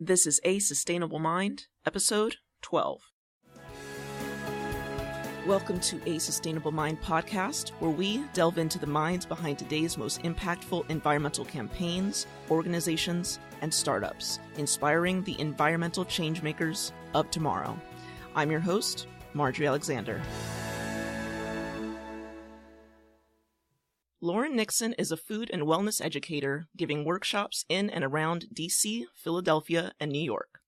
This is A Sustainable Mind, Episode 12. Welcome to A Sustainable Mind podcast, where we delve into the minds behind today's most impactful environmental campaigns, organizations, and startups, inspiring the environmental changemakers of tomorrow. I'm your host, Marjorie Alexander. Lauren Nixon is a food and wellness educator giving workshops in and around DC, Philadelphia, and New York.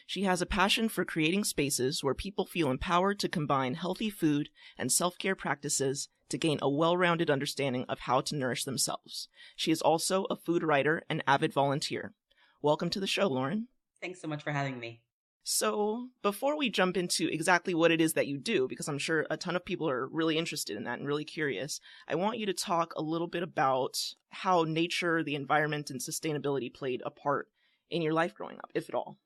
She has a passion for creating spaces where people feel empowered to combine healthy food and self-care practices to gain a well-rounded understanding of how to nourish themselves. She is also a food writer and avid volunteer. Welcome to the show, Lauren. Thanks so much for having me. So, before we jump into exactly what it is that you do, because I'm sure a ton of people are really interested in that and really curious, I want you to talk a little bit about how nature, the environment, and sustainability played a part in your life growing up, if at all.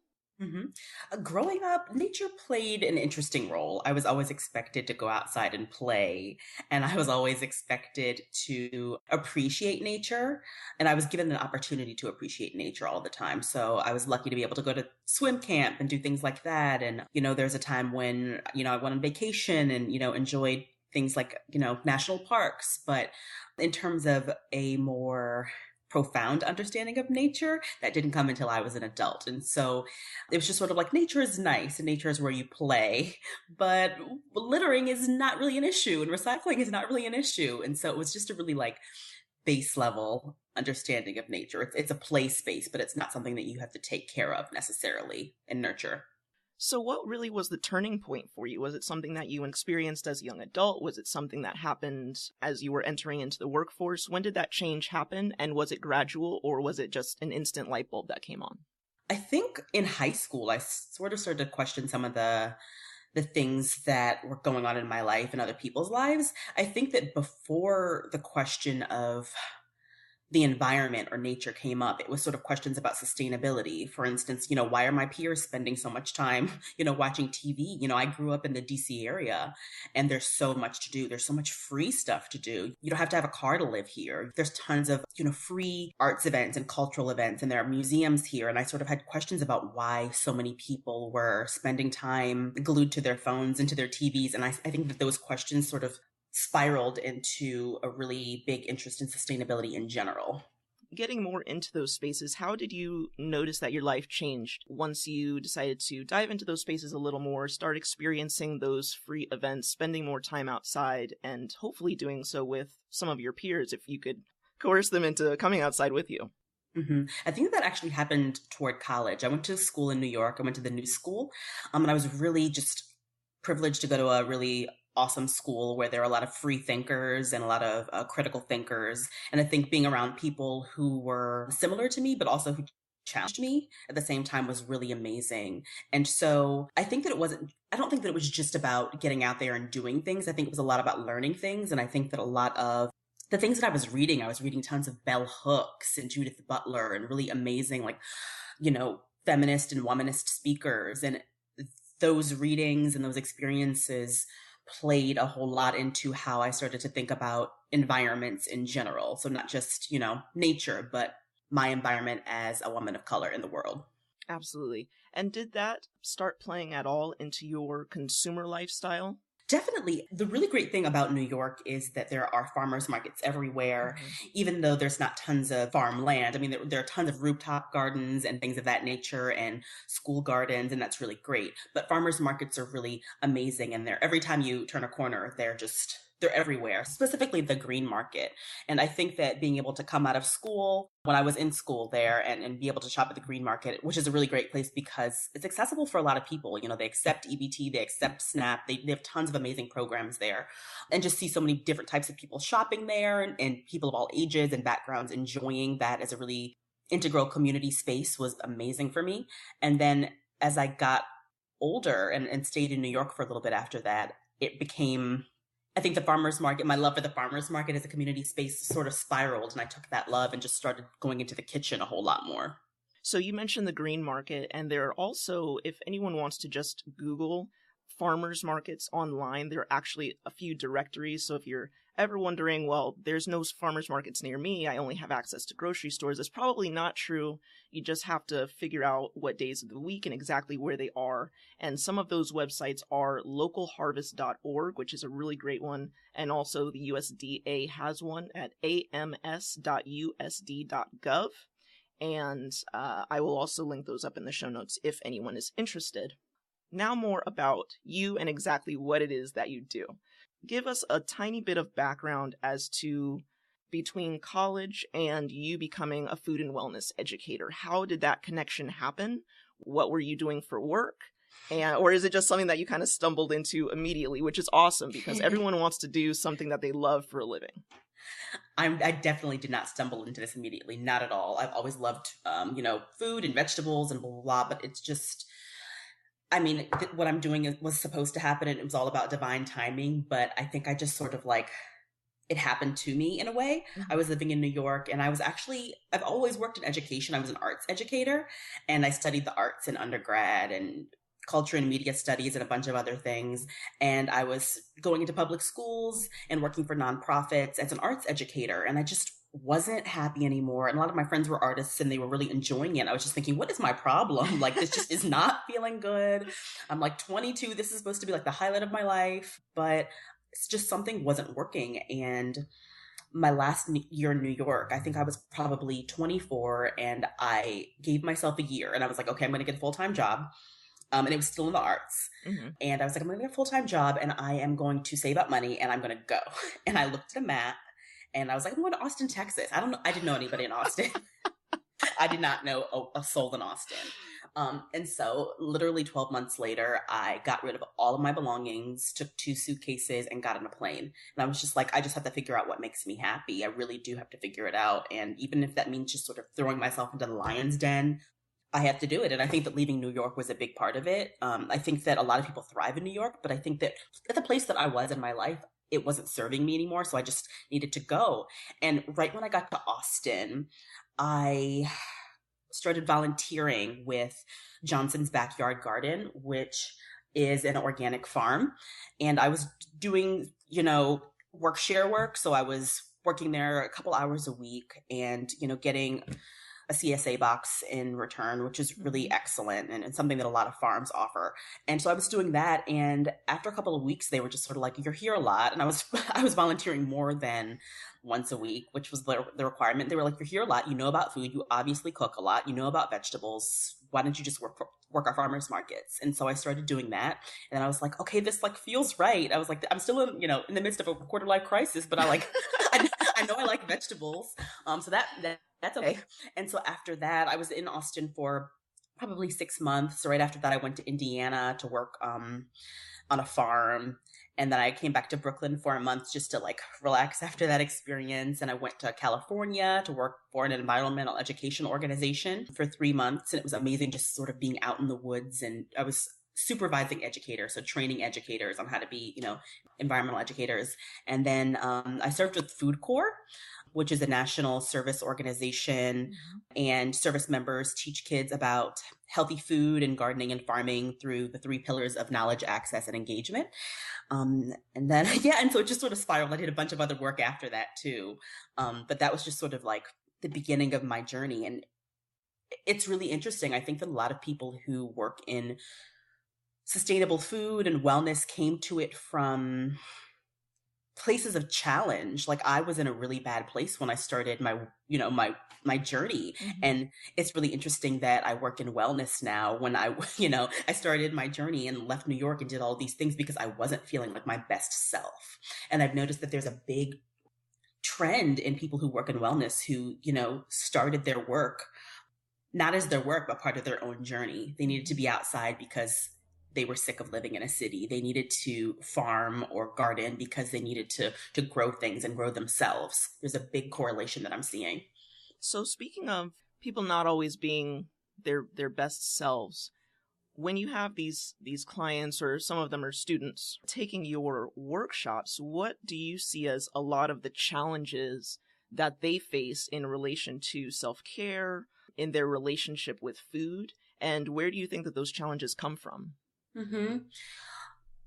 Growing up, nature played an interesting role. I was always expected to go outside and play, and I was always expected to appreciate nature, and I was given an opportunity to appreciate nature all the time. So I was lucky to be able to go to swim camp and do things like that. And, there's a time when, I went on vacation and, enjoyed things like, national parks. But in terms of a more profound understanding of nature, that didn't come until I was an adult. And so it was just sort of like, nature is nice and nature is where you play, but littering is not really an issue and recycling is not really an issue. And so it was just a really base level understanding of nature. It's a play space, but it's not something that you have to take care of necessarily and nurture. So what really was the turning point for you? Was it something that you experienced as a young adult? Was it something that happened as you were entering into the workforce? When did that change happen? And was it gradual, or was it just an instant light bulb that came on? I think in high school, I sort of started to question some of the things that were going on in my life and other people's lives. I think that before the question of the environment or nature came up, it was sort of questions about sustainability. For instance, why are my peers spending so much time, watching TV? I grew up in the DC area and there's so much to do. There's so much free stuff to do. You don't have to have a car to live here. There's tons of, free arts events and cultural events, and there are museums here. And I sort of had questions about why so many people were spending time glued to their phones and to their TVs. And I think that those questions sort of spiraled into a really big interest in sustainability in general. Getting more into those spaces, how did you notice that your life changed once you decided to dive into those spaces a little more, start experiencing those free events, spending more time outside, and hopefully doing so with some of your peers if you could coerce them into coming outside with you? I think that actually happened toward college. I went to school in New York. I went to the New School, and I was really just privileged to go to a really awesome school where there are a lot of free thinkers and a lot of critical thinkers. And I think being around people who were similar to me, but also who challenged me at the same time was really amazing. And so I think that I don't think that it was just about getting out there and doing things. I think it was a lot about learning things. And I think that a lot of the things that I was reading tons of bell hooks and Judith Butler and really amazing, feminist and womanist speakers. And those readings and those experiences played a whole lot into how I started to think about environments in general. So not just, nature, but my environment as a woman of color in the world. Absolutely. And did that start playing at all into your consumer lifestyle? Definitely. The really great thing about New York is that there are farmers markets everywhere, even though there's not tons of farmland. I mean, there are tons of rooftop gardens and things of that nature and school gardens, and that's really great. But farmers markets are really amazing, and every time you turn a corner, they're everywhere, specifically the green market. And I think that being able to come out of school, when I was in school there, and be able to shop at the green market, which is a really great place because it's accessible for a lot of people. They accept EBT, they accept SNAP, they have tons of amazing programs there. And just see so many different types of people shopping there and people of all ages and backgrounds enjoying that as a really integral community space was amazing for me. And then as I got older and stayed in New York for a little bit after that, it became, I think, the farmers market, my love for the farmers market as a community space sort of spiraled, and I took that love and just started going into the kitchen a whole lot more. So you mentioned the green market, and there are also, if anyone wants to just Google farmers markets online, there are actually a few directories. So if you're ever wondering, well, there's no farmers markets near me, I only have access to grocery stores, it's probably not true. You just have to figure out what days of the week and exactly where they are. And some of those websites are localharvest.org, which is a really great one. And also the USDA has one at ams.usd.gov. And I will also link those up in the show notes if anyone is interested. Now more about you and exactly what it is that you do. Give us a tiny bit of background as to between college and you becoming a food and wellness educator. How did that connection happen? What were you doing for work? Or is it just something that you kind of stumbled into immediately, which is awesome because everyone wants to do something that they love for a living. I definitely did not stumble into this immediately. Not at all. I've always loved, food and vegetables and blah, blah, blah. But it's just, what I'm doing was supposed to happen and it was all about divine timing. But I think I just sort of it happened to me in a way. Mm-hmm. I was living in New York and I've always worked in education. I was an arts educator and I studied the arts in undergrad and culture and media studies and a bunch of other things. And I was going into public schools and working for nonprofits as an arts educator. And I just wasn't happy anymore. And a lot of my friends were artists and they were really enjoying it. I was just thinking, what is my problem? This just is not feeling good. I'm 22. This is supposed to be the highlight of my life, but it's just something wasn't working. And my last year in New York, I think I was probably 24 and I gave myself a year and I was like, okay, I'm going to get a full-time job. And it was still in the arts. Mm-hmm. And I was like, I'm going to get a full-time job and I am going to save up money and I'm going to go. And I looked at a map and I was like, I'm going to Austin, Texas. I didn't know anybody in Austin. I did not know a soul in Austin. And so literally 12 months later, I got rid of all of my belongings, took 2 suitcases and got on a plane. And I was just like, I just have to figure out what makes me happy. I really do have to figure it out. And even if that means just sort of throwing myself into the lion's den, I have to do it. And I think that leaving New York was a big part of it. I think that a lot of people thrive in New York, but I think that at the place that I was in my life, it wasn't serving me anymore. So I just needed to go. And right when I got to Austin, I started volunteering with Johnson's Backyard Garden, which is an organic farm. And I was doing, work share work. So I was working there a couple hours a week and, getting a CSA box in return, which is really excellent and something that a lot of farms offer. And so I was doing that. And after a couple of weeks, they were just sort of like, you're here a lot. And I was volunteering more than once a week, which was the requirement. They were like, you're here a lot. You know about food. You obviously cook a lot. You know about vegetables. Why don't you just work our farmers markets? And so I started doing that. And I was like, okay, this feels right. I was like, I'm still in the midst of a quarter life crisis, but I know I like vegetables. So that's okay. And so after that, I was in Austin for probably 6 months. Right after that, I went to Indiana to work on a farm. And then I came back to Brooklyn for a month just to relax after that experience. And I went to California to work for an environmental education organization for 3 months. And it was amazing just sort of being out in the woods. And I was supervising educators, so training educators on how to be, environmental educators. And then I served with Food Corps, which is a national service organization, and service members teach kids about healthy food and gardening and farming through the 3 pillars of knowledge, access, and engagement. And then, and so it just sort of spiraled. I did a bunch of other work after that too. But that was just sort of the beginning of my journey. And it's really interesting. I think that a lot of people who work in sustainable food and wellness came to it from places of challenge. I was in a really bad place when I started my journey. Mm-hmm. And it's really interesting that I work in wellness now when I started my journey and left New York and did all these things because I wasn't feeling like my best self. And I've noticed that there's a big trend in people who work in wellness who, started their work, not as their work, but part of their own journey. They needed to be outside because they were sick of living in a city. They needed to farm or garden because they needed to grow things and grow themselves. There's a big correlation that I'm seeing. So speaking of people not always being their best selves, when you have these clients, or some of them are students, taking your workshops, what do you see as a lot of the challenges that they face in relation to self-care, in their relationship with food, and where do you think that those challenges come from? Mm-hmm.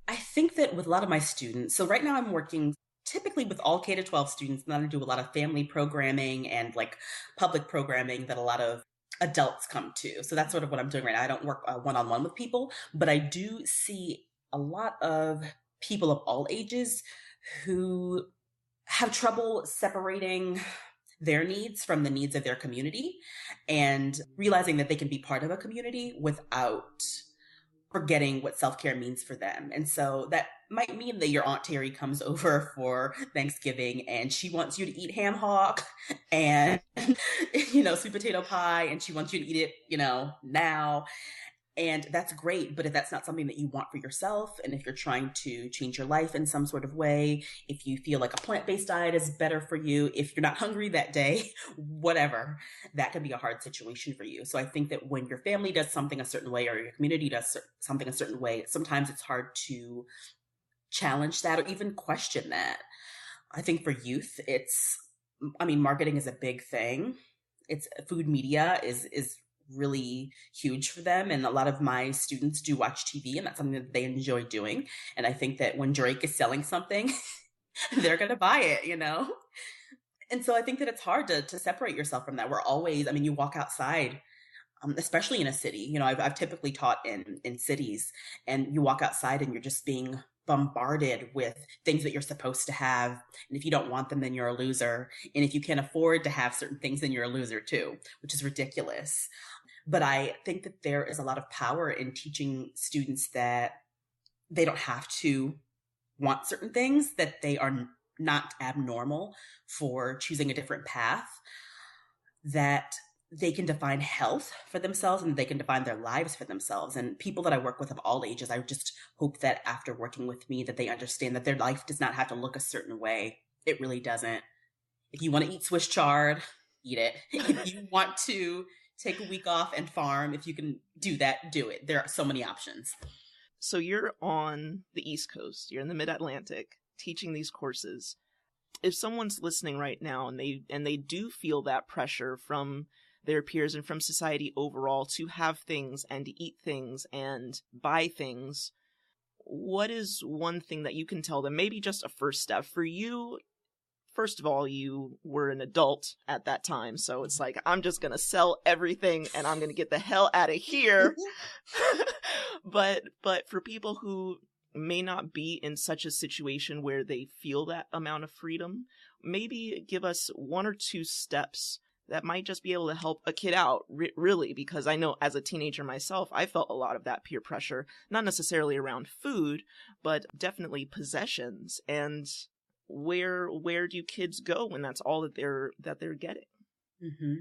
I think that with a lot of my students, so right now I'm working typically with all K-12 students, and then I do a lot of family programming and like public programming that a lot of adults come to. So that's sort of what I'm doing right now. I don't work one-on-one with people, but I do see a lot of people of all ages who have trouble separating their needs from the needs of their community and realizing that they can be part of a community without forgetting what self-care means for them. And so that might mean that your Aunt Terry comes over for Thanksgiving and she wants you to eat ham hock and, sweet potato pie, and she wants you to eat it, now. And that's great. But if that's not something that you want for yourself, and if you're trying to change your life in some sort of way, if you feel like a plant-based diet is better for you, if you're not hungry that day, whatever, that can be a hard situation for you. So I think that when your family does something a certain way or your community does something a certain way, sometimes it's hard to challenge that or even question that. I think for youth, marketing is a big thing. Food media is really huge for them. And a lot of my students do watch TV, and that's something that they enjoy doing. And I think that when Drake is selling something, they're going to buy it, And so I think that it's hard to separate yourself from that. We're always, you walk outside, especially in a city, I've typically taught in cities, and you walk outside and you're just being bombarded with things that you're supposed to have. And if you don't want them, then you're a loser. And if you can't afford to have certain things, then you're a loser too, which is ridiculous. But I think that there is a lot of power in teaching students that they don't have to want certain things, that they are not abnormal for choosing a different path, that they can define health for themselves and they can define their lives for themselves. And people that I work with of all ages, I just hope that after working with me, that they understand that their life does not have to look a certain way. It really doesn't. If you want to eat Swiss chard, eat it. If you want to take a week off and farm, if you can do that, do it. There are so many options. So you're on the East Coast, you're in the Mid-Atlantic teaching these courses. If someone's listening right now and they do feel that pressure from their peers and from society overall to have things and to eat things and buy things, what is one thing that you can tell them? Maybe just a first step for you. First of all, you were an adult at that time, so it's like, I'm just going to sell everything and I'm going to get the hell out of here. But for people who may not be in such a situation where they feel that amount of freedom, maybe give us one or two steps that might just be able to help a kid out, really, because I know as a teenager myself, I felt a lot of that peer pressure, not necessarily around food, but definitely possessions. And where do kids go when that's all that they're getting? Mm-hmm.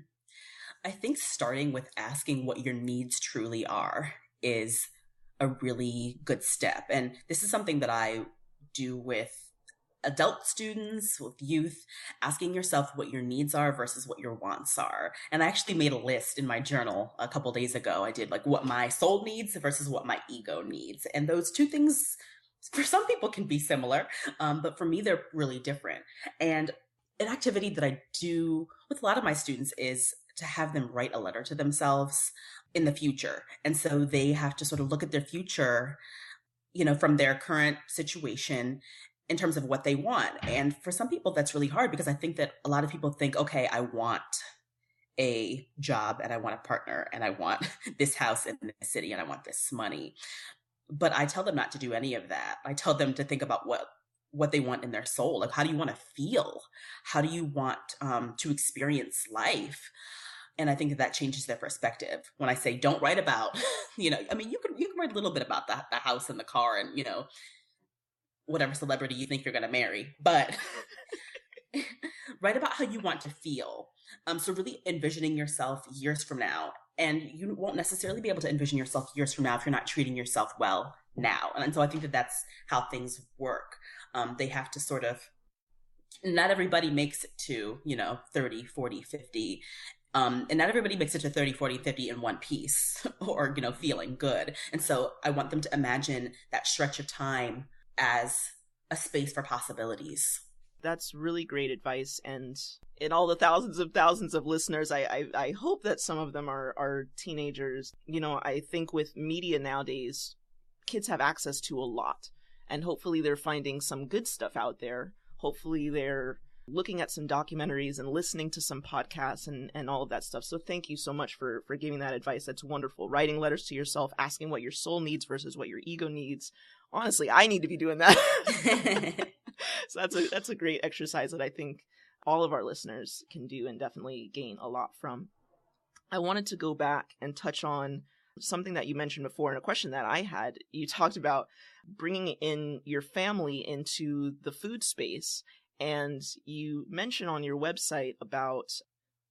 I think starting with asking what your needs truly are is a really good step. And this is something that I do with adult students, with youth, asking yourself what your needs are versus what your wants are. And I actually made a list in my journal a couple days ago. I did like what my soul needs versus what my ego needs. And those two things, for some people, can be similar, but for me, they're really different. And an activity that I do with a lot of my students is to have them write a letter to themselves in the future. And so they have to sort of look at their future, from their current situation in terms of what they want. And for some people, that's really hard, because I think that a lot of people think, okay, I want a job and I want a partner and I want this house in this city and I want this money. But I tell them not to do any of that. I tell them to think about what they want in their soul. Like, how do you want to feel? How do you want to experience life? And I think that changes their perspective. When I say don't write about, you can write a little bit about the house and the car and, whatever celebrity you think you're going to marry, but write about how you want to feel. So really envisioning yourself years from now. And you won't necessarily be able to envision yourself years from now if you're not treating yourself well now. And so I think that that's how things work. They have to sort of, not everybody makes it to, 30, 40, 50. And not everybody makes it to 30, 40, 50 in one piece or, feeling good. And so I want them to imagine that stretch of time as a space for possibilities. That's really great advice. And in all the thousands of listeners, I hope that some of them are teenagers. I think with media nowadays, kids have access to a lot. And hopefully they're finding some good stuff out there, hopefully they're looking at some documentaries and listening to some podcasts and all of that stuff. So thank you so much for giving that advice. That's wonderful. Writing letters to yourself, asking what your soul needs versus what your ego needs. Honestly, I need to be doing that. So that's a great exercise that I think all of our listeners can do and definitely gain a lot from. I wanted to go back and touch on something that you mentioned before and a question that I had. You talked about bringing in your family into the food space, and you mentioned on your website about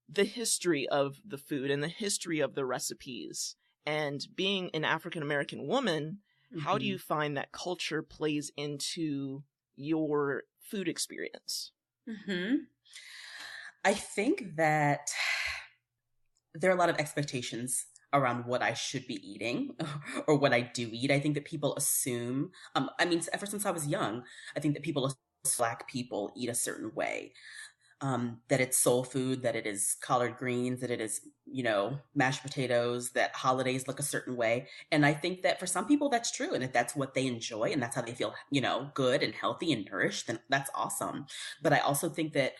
the history of the food and the history of the recipes. And being an African-American woman, how do you find that culture plays into your food experience? I think that there are a lot of expectations around what I should be eating or what I do eat. I think that people assume, ever since I was young, I think that people assume Black people eat a certain way, that it's soul food, that it is collard greens, that it is, mashed potatoes, that holidays look a certain way. And I think that for some people that's true. And if that's what they enjoy and that's how they feel, good and healthy and nourished, then that's awesome. But I also think that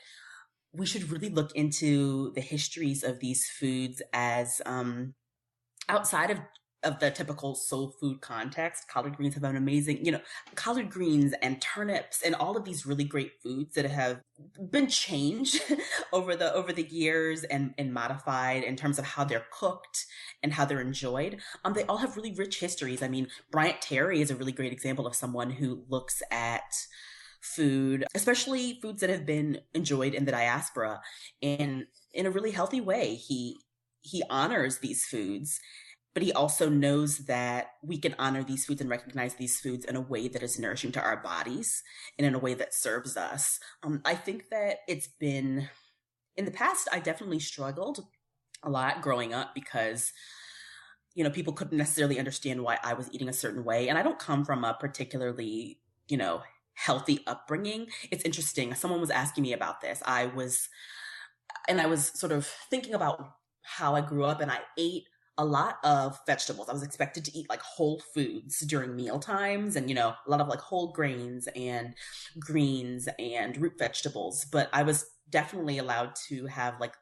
we should really look into the histories of these foods as outside of the typical soul food context. Collard greens have an amazing, collard greens and turnips and all of these really great foods that have been changed over the years and modified in terms of how they're cooked and how they're enjoyed. They all have really rich histories. I mean, Bryant Terry is a really great example of someone who looks at food, especially foods that have been enjoyed in the diaspora, in a really healthy way. He honors these foods, but he also knows that we can honor these foods and recognize these foods in a way that is nourishing to our bodies and in a way that serves us. I think that it's been, in the past, I definitely struggled a lot growing up because, people couldn't necessarily understand why I was eating a certain way. And I don't come from a particularly, healthy upbringing. It's interesting. Someone was asking me about this. I was sort of thinking about how I grew up, and I ate a lot of vegetables. I was expected to eat like whole foods during meal times and, a lot of like whole grains and greens and root vegetables. But I was definitely allowed to have like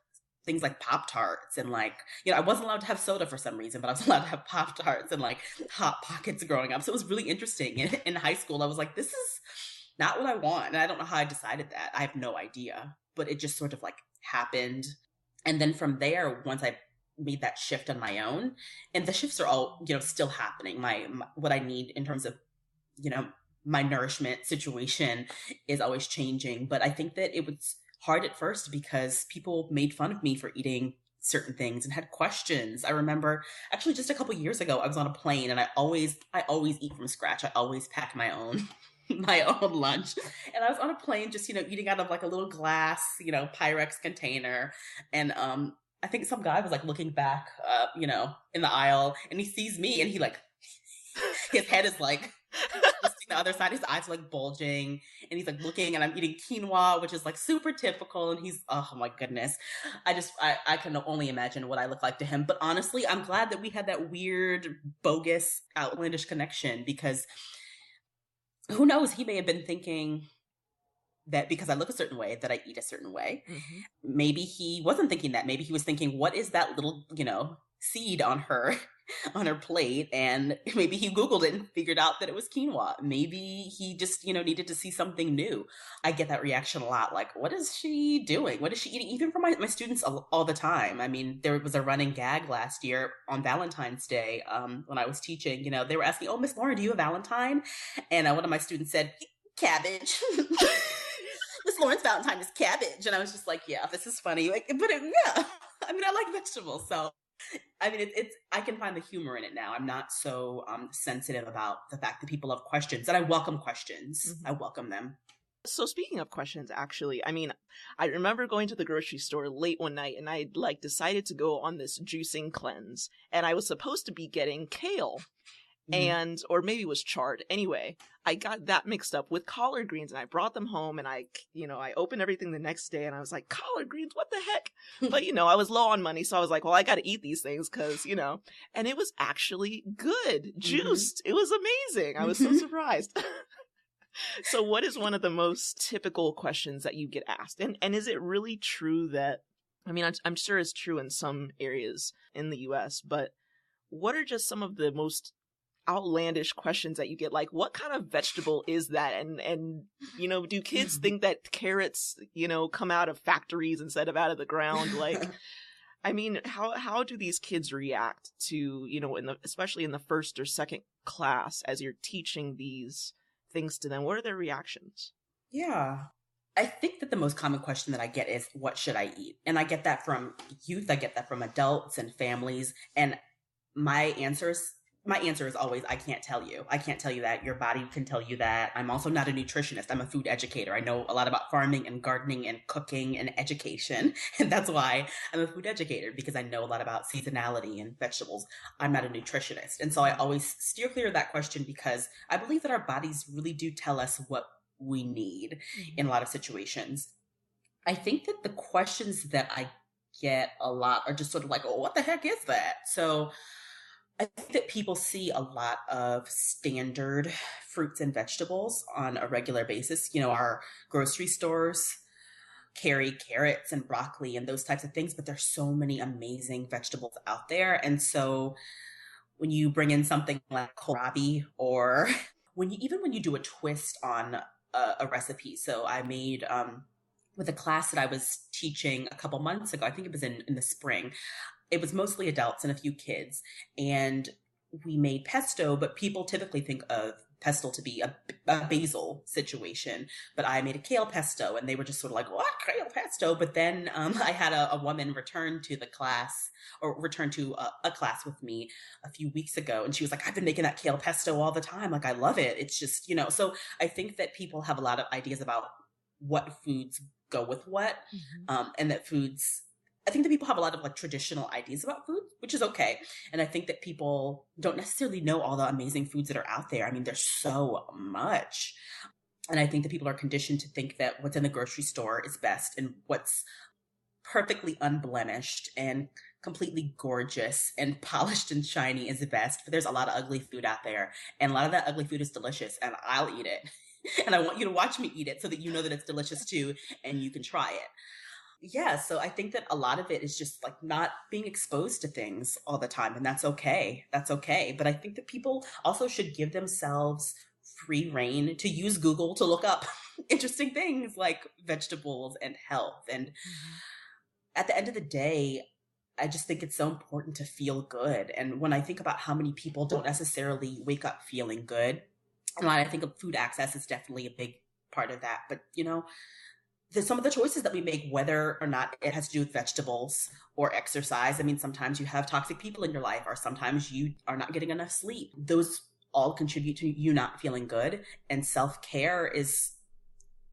things like Pop-Tarts and like, I wasn't allowed to have soda for some reason, but I was allowed to have Pop-Tarts and like Hot Pockets growing up. So it was really interesting. In high school, I was like, this is not what I want. And I don't know how I decided that. I have no idea, but it just sort of like happened. And then from there, once I made that shift on my own, and the shifts are all, still happening. My what I need in terms of, my nourishment situation is always changing. But I think that it was hard at first because people made fun of me for eating certain things and had questions. I remember actually just a couple years ago, I was on a plane and I always eat from scratch. I always pack my own lunch. And I was on a plane just, eating out of like a little glass, Pyrex container. And I think some guy was like looking back, in the aisle, and he sees me and he like, his head is like, the other side, his eyes are like bulging, and he's like looking, and I'm eating quinoa, which is like super typical, and he's, oh my goodness. I can only imagine what I look like to him. But honestly, I'm glad that we had that weird, bogus, outlandish connection, because who knows, he may have been thinking that because I look a certain way, that I eat a certain way. Mm-hmm. Maybe he wasn't thinking that. Maybe he was thinking, what is that little, seed on her plate? And maybe he Googled it and figured out that it was quinoa. Maybe he just, needed to see something new. I get that reaction a lot. Like, what is she doing? What is she eating? Even from my students all the time. I mean, there was a running gag last year on Valentine's Day when I was teaching. They were asking, oh, Miss Lauren, do you have Valentine? And one of my students said, cabbage. Miss Lauren's Valentine is cabbage. And I was just like, yeah, this is funny. Like, but yeah, I mean, I like vegetables. So, I mean, I can find the humor in it now. I'm not so sensitive about the fact that people have questions, and I welcome questions. Mm-hmm. I welcome them. So speaking of questions, actually, I mean, I remember going to the grocery store late one night, and I decided to go on this juicing cleanse, and I was supposed to be getting kale. And, or maybe it was chard. Anyway, I got that mixed up with collard greens, and I brought them home, and I opened everything the next day, and I was like, collard greens, what the heck? But, I was low on money, so I was like, well, I got to eat these things because, and it was actually good, juiced. Mm-hmm. It was amazing. I was so surprised. So what is one of the most typical questions that you get asked? And is it really true that, I mean, I'm sure it's true in some areas in the US, but what are just some of the most outlandish questions that you get? Like, what kind of vegetable is that? And do kids think that carrots, come out of factories instead of out of the ground? Like, I mean, how do these kids react to, especially in the first or second class as you're teaching these things to them? What are their reactions? Yeah. I think that the most common question that I get is, what should I eat? And I get that from youth. I get that from adults and families. And my answer is my answer is always, I can't tell you. I can't tell you that. Your body can tell you that. I'm also not a nutritionist. I'm a food educator. I know a lot about farming and gardening and cooking and education. And that's why I'm a food educator, because I know a lot about seasonality and vegetables. I'm not a nutritionist. And so I always steer clear of that question, because I believe that our bodies really do tell us what we need in a lot of situations. I think that the questions that I get a lot are just sort of like, oh, what the heck is that? So I think that people see a lot of standard fruits and vegetables on a regular basis. Our grocery stores carry carrots and broccoli and those types of things, but there's so many amazing vegetables out there. And so when you bring in something like kohlrabi, or when you do a twist on a recipe. So I made, with a class that I was teaching a couple months ago, I think it was in the spring, it was mostly adults and a few kids. And we made pesto, but people typically think of pesto to be a basil situation. But I made a kale pesto, and they were just sort of like, what, kale pesto? But then I had a woman return to the class, or return to a class with me a few weeks ago. And she was like, I've been making that kale pesto all the time. Like, I love it. It's just, so I think that people have a lot of ideas about what foods go with what, and that foods, I think that people have a lot of like traditional ideas about food, which is okay. And I think that people don't necessarily know all the amazing foods that are out there. I mean, there's so much. And I think that people are conditioned to think that what's in the grocery store is best, and what's perfectly unblemished and completely gorgeous and polished and shiny is the best. But there's a lot of ugly food out there. And a lot of that ugly food is delicious, and I'll eat it. And I want you to watch me eat it so that you know that it's delicious too, and you can try it. Yeah, so I think that a lot of it is just like not being exposed to things all the time, and that's okay. That's okay. But I think that people also should give themselves free reign to use Google to look up interesting things like vegetables and health. And at the end of the day, I just think it's so important to feel good. And when I think about how many people don't necessarily wake up feeling good, and I think of food access is definitely a big part of that. But some of the choices that we make, whether or not it has to do with vegetables or exercise. I mean, sometimes you have toxic people in your life, or sometimes you are not getting enough sleep. Those all contribute to you not feeling good. And self-care is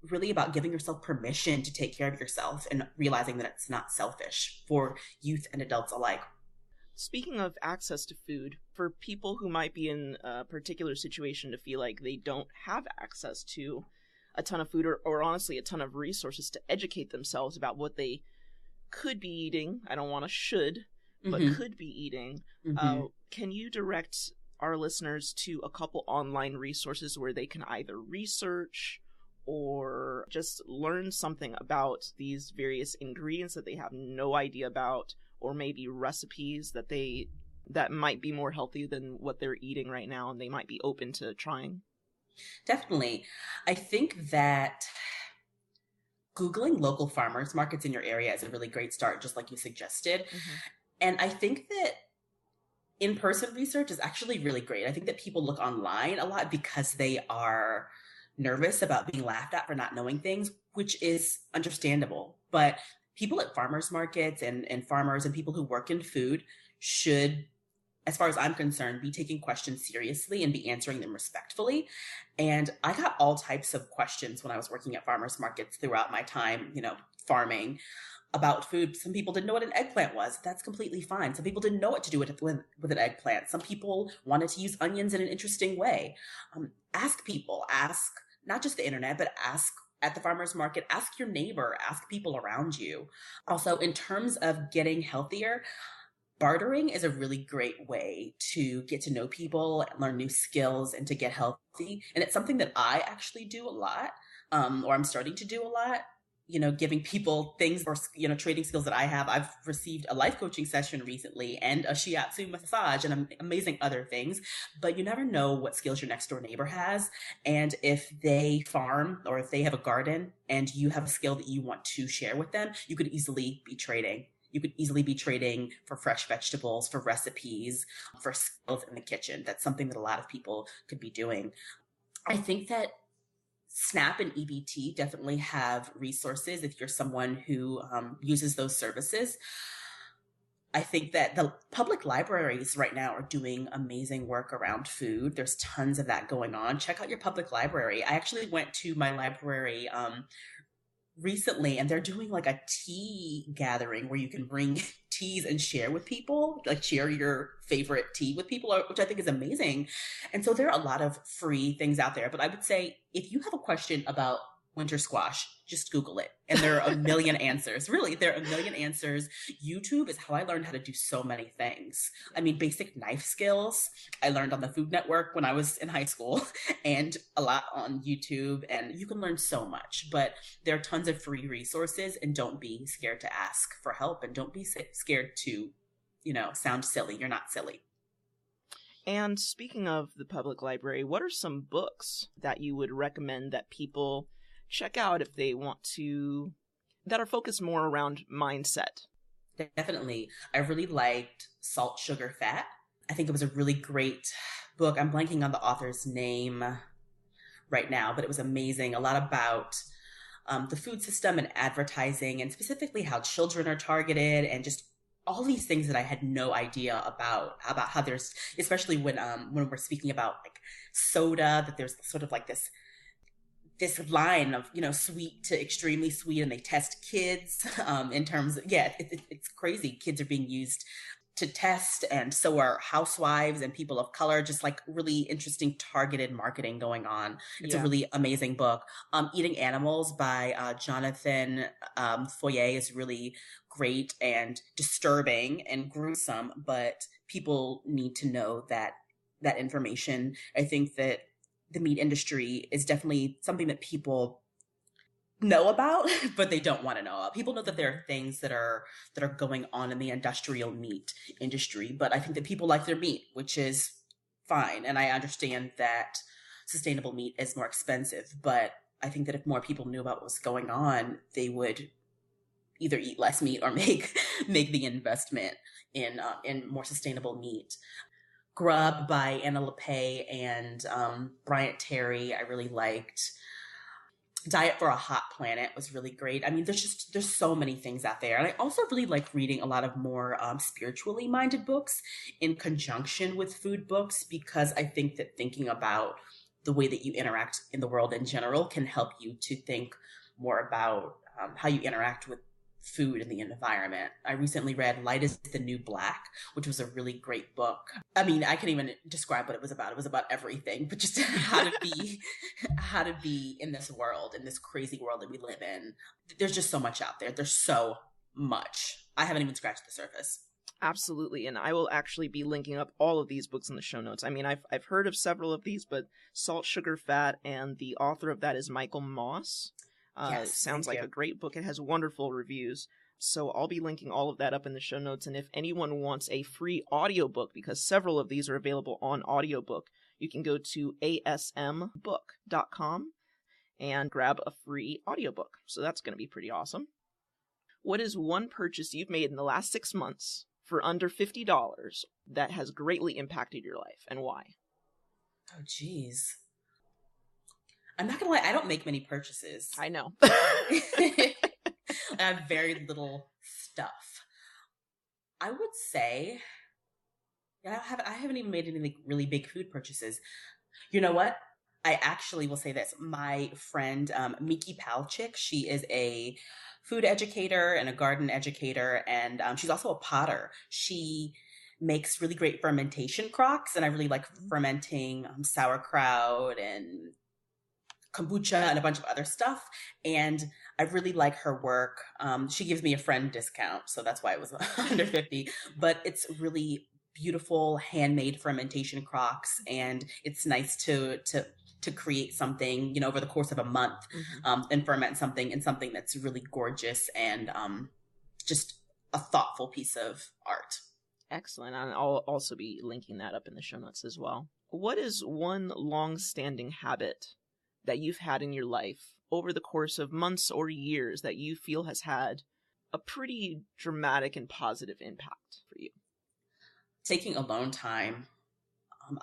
really about giving yourself permission to take care of yourself, and realizing that it's not selfish, for youth and adults alike. Speaking of access to food, for people who might be in a particular situation to feel like they don't have access to a ton of food, or honestly a ton of resources to educate themselves about what they could be eating. I don't want to should, but could be eating. Can you direct our listeners to a couple online resources where they can either research or just learn something about these various ingredients that they have no idea about, or maybe recipes that might be more healthy than what they're eating right now and they might be open to trying? Definitely. I think that Googling local farmers markets in your area is a really great start, just like you suggested. And I think that in-person research is actually really great. I think that people look online a lot because they are nervous about being laughed at for not knowing things, which is understandable. But people at farmers markets and farmers and people who work in food should, as far as I'm concerned, be taking questions seriously and be answering them respectfully. And I got all types of questions when I was working at farmers markets throughout my time, farming, about food. Some people didn't know what an eggplant was. That's completely fine. Some people didn't know what to do with an eggplant. Some people wanted to use onions in an interesting way. Ask people, ask not just the internet, but ask at the farmer's market, ask your neighbor, ask people around you. Also, in terms of getting healthier, bartering is a really great way to get to know people, learn new skills, and to get healthy. And it's something that I actually do a lot, or I'm starting to do a lot. Giving people things or, trading skills that I have. I've received a life coaching session recently and a shiatsu massage and amazing other things, but you never know what skills your next door neighbor has. And if they farm or if they have a garden and you have a skill that you want to share with them, you could easily be trading. You could easily be trading for fresh vegetables, for recipes, for skills in the kitchen. That's something that a lot of people could be doing. I think that SNAP and EBT definitely have resources if you're someone who uses those services. I think that the public libraries right now are doing amazing work around food. There's tons of that going on. Check out your public library. I actually went to my library recently, and they're doing like a tea gathering where you can bring teas and share with people, like share your favorite tea with people, which I think is amazing. And so there are a lot of free things out there, but I would say if you have a question about winter squash, just Google it. And there are a million answers. Really, there are a million answers. YouTube is how I learned how to do so many things. I mean, basic knife skills, I learned on the Food Network when I was in high school, and a lot on YouTube. And you can learn so much, but there are tons of free resources, and don't be scared to ask for help, and don't be scared to, sound silly. You're not silly. And speaking of the public library, what are some books that you would recommend that people check out if they want to, that are focused more around mindset? Definitely. I really liked Salt, Sugar, Fat. I think it was a really great book. I'm blanking on the author's name right now, but it was amazing. A lot about the food system and advertising, and specifically how children are targeted, and just all these things that I had no idea about how there's, especially when we're speaking about like soda, that there's sort of like this line of, sweet to extremely sweet, and they test kids in terms of, it's crazy. Kids are being used to test, and so are housewives and people of color, just like really interesting targeted marketing going on. It's a really amazing book. Eating Animals by Jonathan Foyer is really great and disturbing and gruesome, but people need to know that information. I think that the meat industry is definitely something that people know about, but they don't want to know about. People know that there are things that are going on in the industrial meat industry, but I think that people like their meat, which is fine. And I understand that sustainable meat is more expensive, but I think that if more people knew about what was going on, they would either eat less meat or make the investment in more sustainable meat. Grub by Anna LePay and Bryant Terry, I really liked. Diet for a Hot Planet was really great. I mean, there's so many things out there. And I also really like reading a lot of more spiritually minded books in conjunction with food books, because I think that thinking about the way that you interact in the world in general can help you to think more about how you interact with food and the environment. I recently read Light is the New Black, which was a really great book. I mean, I can't even describe what it was about. It was about everything, but just how to be in this world, in this crazy world that we live in. There's just so much out there. There's so much. I haven't even scratched the surface. Absolutely, and I will actually be linking up all of these books in the show notes. I mean, I've heard of several of these, but Salt, Sugar, Fat, and the author of that is Michael Moss. Yes, it sounds like a great book. It has wonderful reviews. So I'll be linking all of that up in the show notes. And if anyone wants a free audiobook, because several of these are available on audiobook, you can go to asmbook.com and grab a free audiobook. So that's going to be pretty awesome. What is one purchase you've made in the last 6 months for under $50 that has greatly impacted your life, and why? Oh, geez. I'm not gonna lie, I don't make many purchases. I know. I have very little stuff. I would say, I haven't even made any really big food purchases. You know what? I actually will say this. My friend, Miki Palchik, she is a food educator and a garden educator, and she's also a potter. She makes really great fermentation crocks, and I really like fermenting sauerkraut and kombucha and a bunch of other stuff. And I really like her work. She gives me a friend discount, so that's why it was under 50. But it's really beautiful handmade fermentation crocks, and it's nice to create something, over the course of a month, and ferment something, and something that's really gorgeous and just a thoughtful piece of art. Excellent. And I'll also be linking that up in the show notes as well. What is one long-standing habit that you've had in your life over the course of months or years that you feel has had a pretty dramatic and positive impact for you? Taking alone time.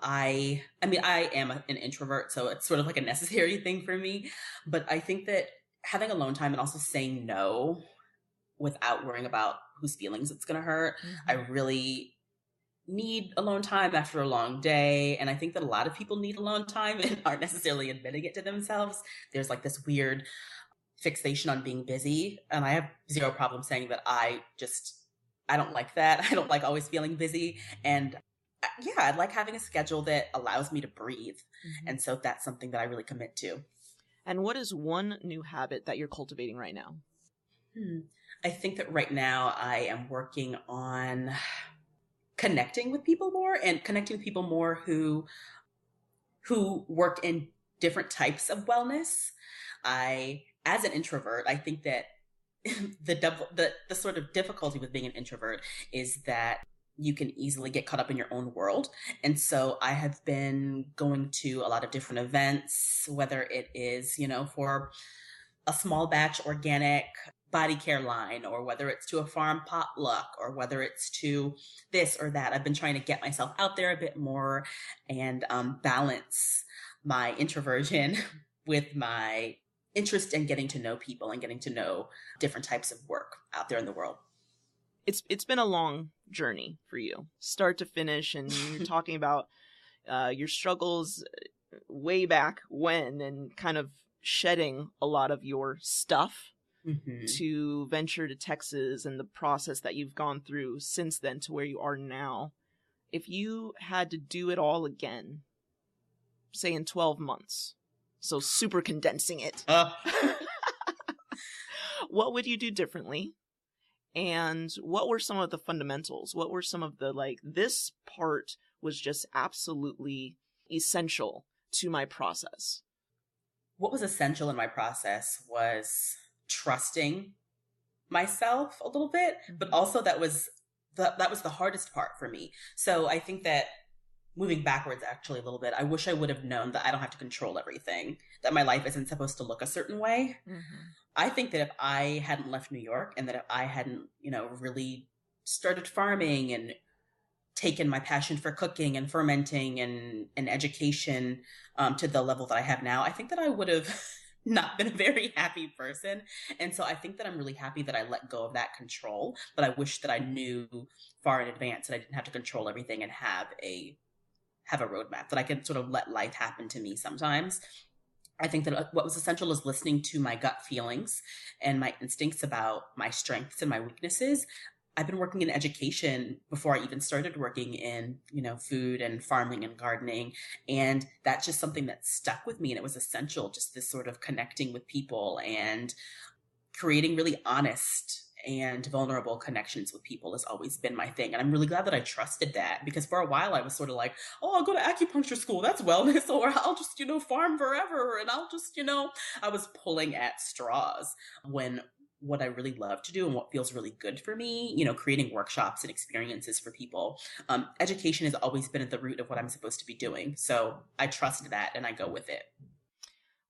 I am an introvert, so it's sort of like a necessary thing for me. But I think that having alone time and also saying no without worrying about whose feelings it's going to hurt, I really need alone time after a long day. And I think that a lot of people need alone time and aren't necessarily admitting it to themselves. There's like this weird fixation on being busy. And I have zero problem saying that I don't like that. I don't like always feeling busy. And yeah, I like having a schedule that allows me to breathe. And so that's something that I really commit to. And what is one new habit that you're cultivating right now? I think that right now I am working on connecting with people more, and connecting with people more who work in different types of wellness. As an introvert, I think that the sort of difficulty with being an introvert is that you can easily get caught up in your own world. And so I have been going to a lot of different events, whether it is, for a small batch organic body care line, or whether it's to a farm potluck, or whether it's to this or that. I've been trying to get myself out there a bit more and balance my introversion with my interest in getting to know people and getting to know different types of work out there in the world. It's been a long journey for you, start to finish, and you're talking about your struggles way back when, and kind of shedding a lot of your stuff to venture to Texas, and the process that you've gone through since then to where you are now. If you had to do it all again, say in 12 months, so super condensing it, what would you do differently? And what were some of the fundamentals? What were some of the, this part was just absolutely essential to my process? What was essential in my process was trusting myself a little bit, but also that was the hardest part for me. So I think that moving backwards actually a little bit, I wish I would have known that I don't have to control everything, that my life isn't supposed to look a certain way. I think that if I hadn't left New York, and that if I hadn't, really started farming and taken my passion for cooking and fermenting and education to the level that I have now, I think that I would have not been a very happy person. And so I think that I'm really happy that I let go of that control, but I wish that I knew far in advance that I didn't have to control everything and have a roadmap, that I could sort of let life happen to me sometimes. I think that what was essential is listening to my gut feelings and my instincts about my strengths and my weaknesses. I've been working in education before I even started working in, food and farming and gardening. And that's just something that stuck with me. And it was essential, just this sort of connecting with people and creating really honest and vulnerable connections with people has always been my thing. And I'm really glad that I trusted that, because for a while I was sort of like, oh, I'll go to acupuncture school, that's wellness, or I'll just, farm forever, and I'll just, I was pulling at straws, when what I really love to do and what feels really good for me, creating workshops and experiences for people. Education has always been at the root of what I'm supposed to be doing. So I trust that and I go with it.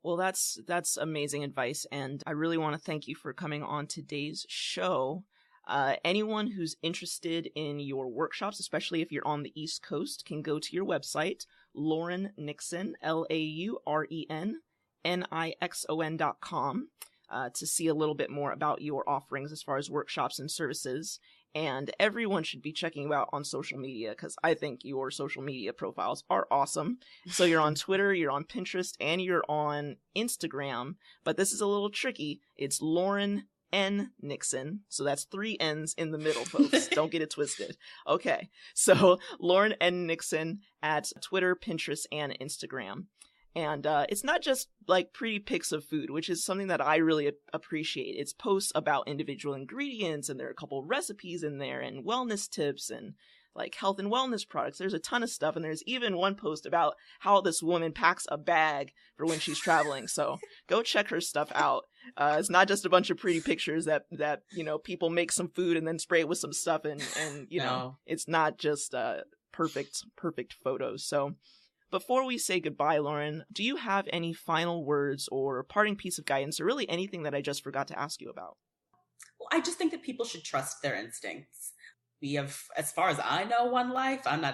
Well, that's amazing advice, and I really want to thank you for coming on today's show. Anyone who's interested in your workshops, especially if you're on the East Coast, can go to your website, Lauren Nixon, LaurenNixon.com, to see a little bit more about your offerings as far as workshops and services. And everyone should be checking you out on social media, because I think your social media profiles are awesome. So you're on Twitter, you're on Pinterest, and you're on Instagram. But this is a little tricky. It's Lauren N. Nixon. So that's 3 N's in the middle, folks. Don't get it twisted. Okay. So Lauren N. Nixon at Twitter, Pinterest, and Instagram. And it's not just like pretty pics of food, which is something that I really appreciate. It's posts about individual ingredients, and there are a couple recipes in there, and wellness tips, and like health and wellness products. There's a ton of stuff, and there's even one post about how this woman packs a bag for when she's traveling. So go check her stuff out. It's not just a bunch of pretty pictures that people make some food and then spray it with some stuff, and know, it's not just perfect photos. So before we say goodbye, Lauren, do you have any final words or parting piece of guidance, or really anything that I just forgot to ask you about? Well, I just think that people should trust their instincts. We have, as far as I know, one life. I'm not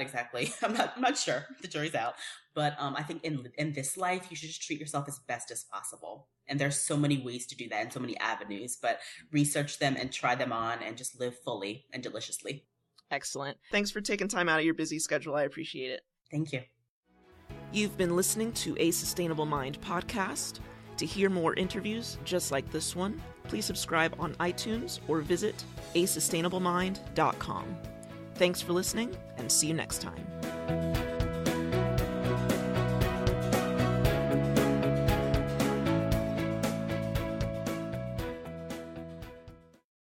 sure. The jury's out. But I think in this life, you should just treat yourself as best as possible. And there's so many ways to do that and so many avenues, but research them and try them on and just live fully and deliciously. Excellent. Thanks for taking time out of your busy schedule. I appreciate it. Thank you. You've been listening to A Sustainable Mind podcast. To hear more interviews just like this one, please subscribe on iTunes or visit asustainablemind.com. Thanks for listening, and see you next time.